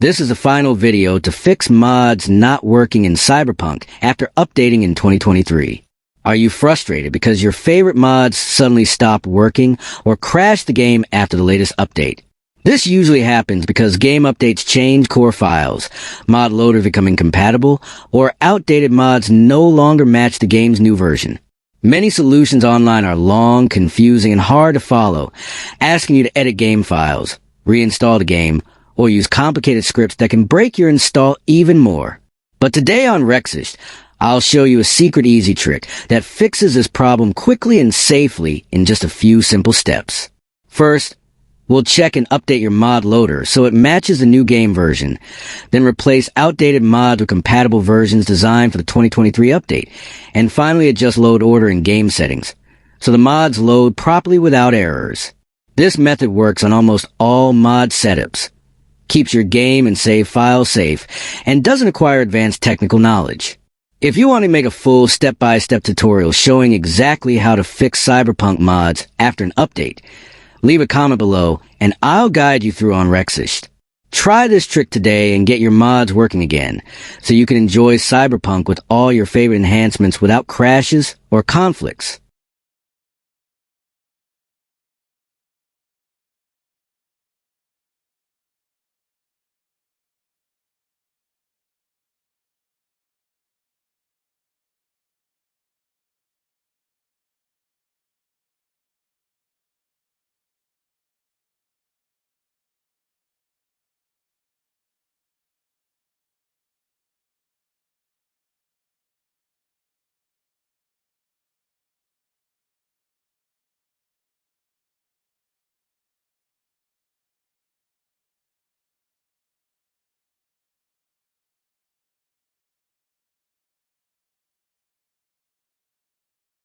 This is the final video to fix mods not working in Cyberpunk after updating in 2023. Are you frustrated because your favorite mods suddenly stop working or crash the game after the latest update? This usually happens because game updates change core files, mod loaders become incompatible, or outdated mods no longer match the game's new version. Many solutions online are long, confusing, and hard to follow, asking you to edit game files, reinstall the game, or use complicated scripts that can break your install even more. But today on Rexist, I'll show you a secret easy trick that fixes this problem quickly and safely in just a few simple steps. First, we'll check and update your mod loader so it matches the new game version. Then replace outdated mods with compatible versions designed for the 2023 update. And finally adjust load order in game settings so the mods load properly without errors. This method works on almost all mod setups, keeps your game and save files safe, and doesn't require advanced technical knowledge. If you want to make a full step-by-step tutorial showing exactly how to fix Cyberpunk mods after an update, leave a comment below and I'll guide you through on Rexist. Try this trick today and get your mods working again so you can enjoy Cyberpunk with all your favorite enhancements without crashes or conflicts.